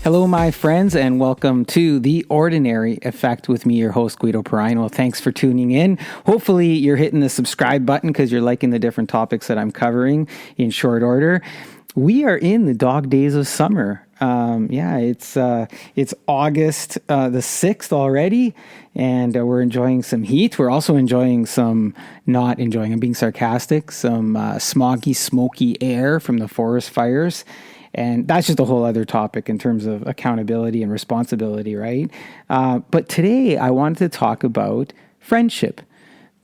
Hello, my friends, and welcome to The Ordinary Effect with me, your host, Guido. Well, thanks for tuning in. Hopefully, you're hitting the subscribe button because you're liking the different topics that I'm covering in short order. We are in the dog days of summer. It's August the 6th already, and we're enjoying some heat. We're also enjoying some, not enjoying, I'm being sarcastic, some smoggy, smoky air from the forest fires. And that's just a whole other topic in terms of accountability and responsibility, right? But today I wanted to talk about friendship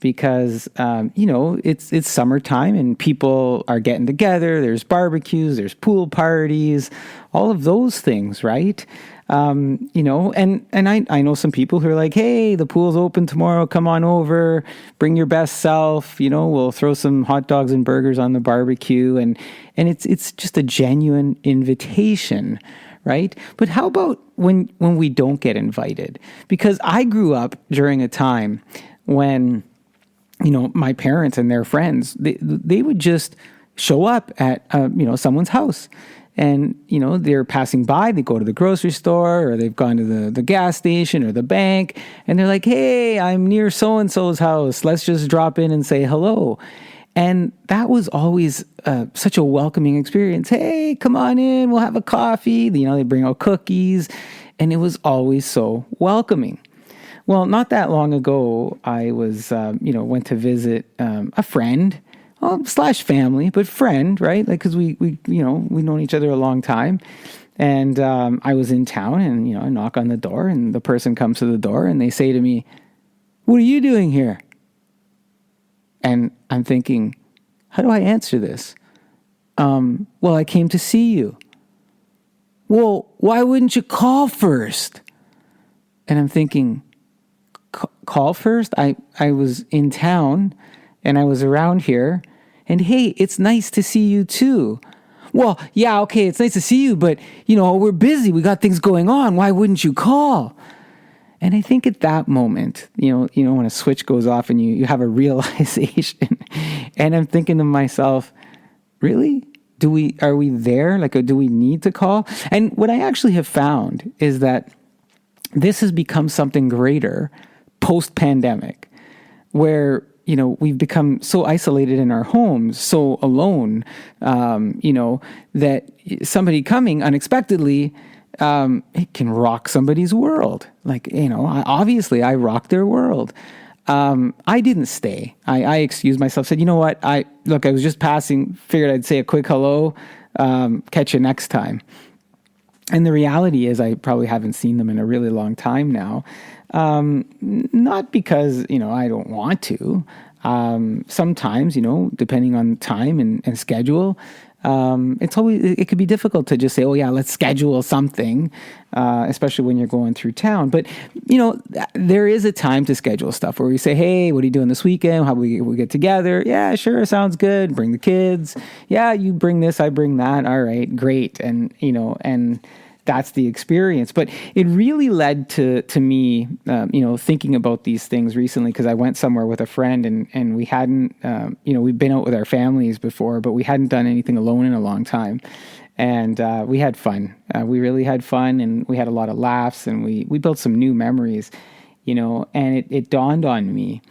because, it's summertime and people are getting together. There's barbecues, there's pool parties, all of those things, right? And I know some people who are like, hey, the pool's open tomorrow. Come on over, bring your best self. We'll throw some hot dogs and burgers on the barbecue. And it's just a genuine invitation, right? But how about when we don't get invited? Because I grew up during a time when, my parents and their friends, they would just show up at, someone's house. And, they're passing by, they go to the grocery store or they've gone to the gas station or the bank and they're like, hey, I'm near so-and-so's house. Let's just drop in and say hello. And that was always such a welcoming experience. Hey, come on in, we'll have a coffee. They bring out cookies and it was always so welcoming. Well, not that long ago, I was, went to visit a friend, slash family, but friend, right? Like, cause we've known each other a long time. And, I was in town and, I knock on the door and the person comes to the door and they say to me, what are you doing here? And I'm thinking, how do I answer this? Well, I came to see you. Well, why wouldn't you call first? And I'm thinking, call first? I was in town and I was around here and hey, it's nice to see you too. Well, yeah, okay, it's nice to see you, but we're busy. We got things going on. Why wouldn't you call? And I think at that moment, when a switch goes off and you have a realization and I'm thinking to myself, really? Are we there? Like, do we need to call? And what I actually have found is that this has become something greater post-pandemic where, we've become so isolated in our homes, so alone, that somebody coming unexpectedly, it can rock somebody's world. Like, obviously I rocked their world. I didn't stay. I excused myself, said, you know what? I was just passing, figured I'd say a quick hello, catch you next time. And the reality is I probably haven't seen them in a really long time now. Not because, I don't want to. Sometimes, depending on time and schedule, it could be difficult to just say, oh yeah, let's schedule something, especially when you're going through town. But, there is a time to schedule stuff where we say, hey, what are you doing this weekend? How we get together? Yeah, sure. Sounds good. Bring the kids. Yeah, you bring this, I bring that. All right, great. And, and that's the experience. But it really led to me, thinking about these things recently because I went somewhere with a friend and we hadn't, we've been out with our families before, but we hadn't done anything alone in a long time. And we had fun. We really had fun and we had a lot of laughs and we built some new memories, and it dawned on me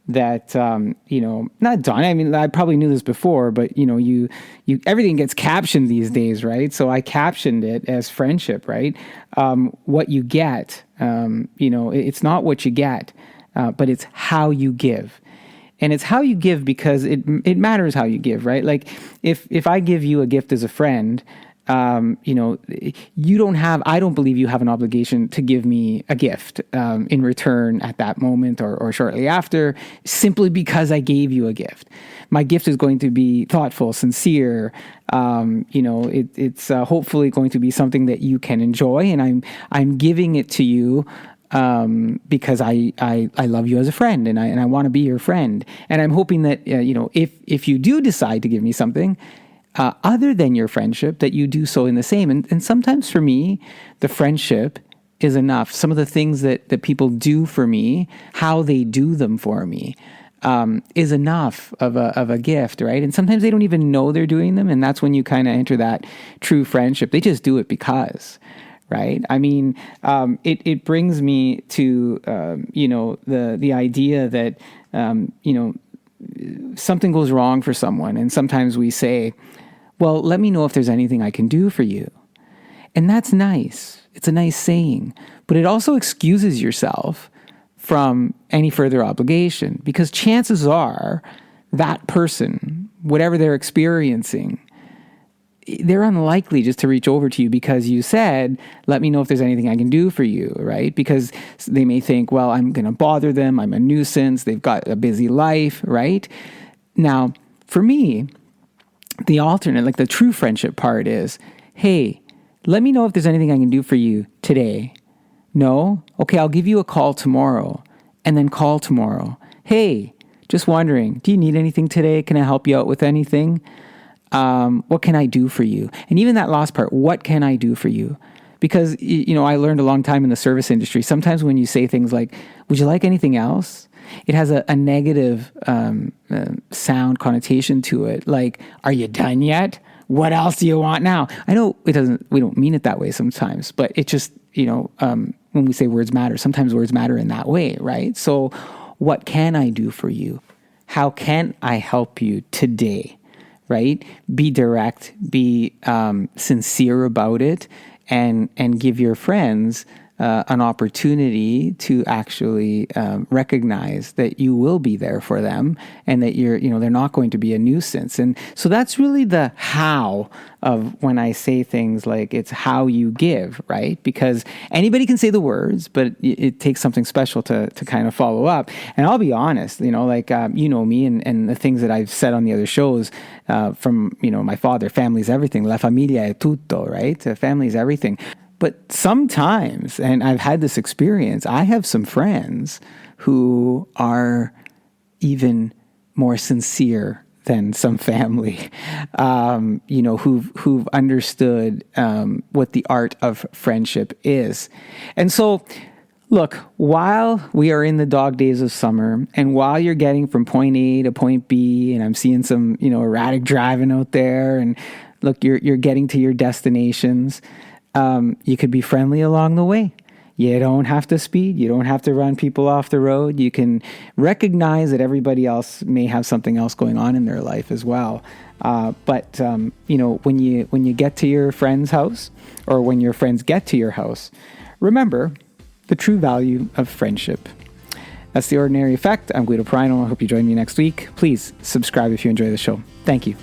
that, not dawned, I mean, I probably knew this before, but, you everything gets captioned these days, right? So I captioned it as friendship, right? What you get, it's not what you get, but it's how you give. And it's how you give because it matters how you give, right? Like if I give you a gift as a friend, I don't believe you have an obligation to give me a gift in return at that moment or shortly after, simply because I gave you a gift. My gift is going to be thoughtful, sincere. It's hopefully going to be something that you can enjoy, and I'm giving it to you because I love you as a friend, and I want to be your friend, and I'm hoping that if you do decide to give me something. Other than your friendship, that you do so in the same. And sometimes for me, the friendship is enough. Some of the things that people do for me, how they do them for me, is enough of a gift, right? And sometimes they don't even know they're doing them. And that's when you kind of enter that true friendship. They just do it because, right? I mean, it brings me to, the idea that, something goes wrong for someone. And sometimes we say, well, let me know if there's anything I can do for you. And that's nice. It's a nice saying, but it also excuses yourself from any further obligation, because chances are that person, whatever they're experiencing, they're unlikely just to reach over to you because you said, let me know if there's anything I can do for you, right? Because they may think, well, I'm going to bother them. I'm a nuisance. They've got a busy life, right? Now, for me, the alternate, like the true friendship part is, hey, let me know if there's anything I can do for you today. No? Okay, I'll give you a call tomorrow, and then call tomorrow. Hey, just wondering, do you need anything today? Can I help you out with anything? What can I do for you? And even that last part, what can I do for you? Because, I learned a long time in the service industry, sometimes when you say things like, would you like anything else? It has a negative sound connotation to it. Like, are you done yet? What else do you want now? I know we don't mean it that way sometimes, but it just, when we say words matter, sometimes words matter in that way, right? So what can I do for you? How can I help you today? Right? Be direct, be sincere about it, and give your friends an opportunity to actually recognize that you will be there for them, and that they're not going to be a nuisance. And so that's really the how of when I say things like it's how you give, right? Because anybody can say the words, but it takes something special to kind of follow up. And I'll be honest, me and the things that I've said on the other shows from, my father, family's everything, la familia è tutto, right? Family's everything. But sometimes, and I've had this experience, I have some friends who are even more sincere than some family, who've understood what the art of friendship is. And so, look, while we are in the dog days of summer, and while you're getting from point A to point B, and I'm seeing some, erratic driving out there, and look, you're getting to your destinations, you could be friendly along the way. You don't have to speed. You don't have to run people off the road. You can recognize that everybody else may have something else going on in their life as well. But when you get to your friend's house, or when your friends get to your house, remember the true value of friendship. That's The Ordinary Effect. I'm Guido Prino. I hope you join me next week. Please subscribe if you enjoy the show. Thank you.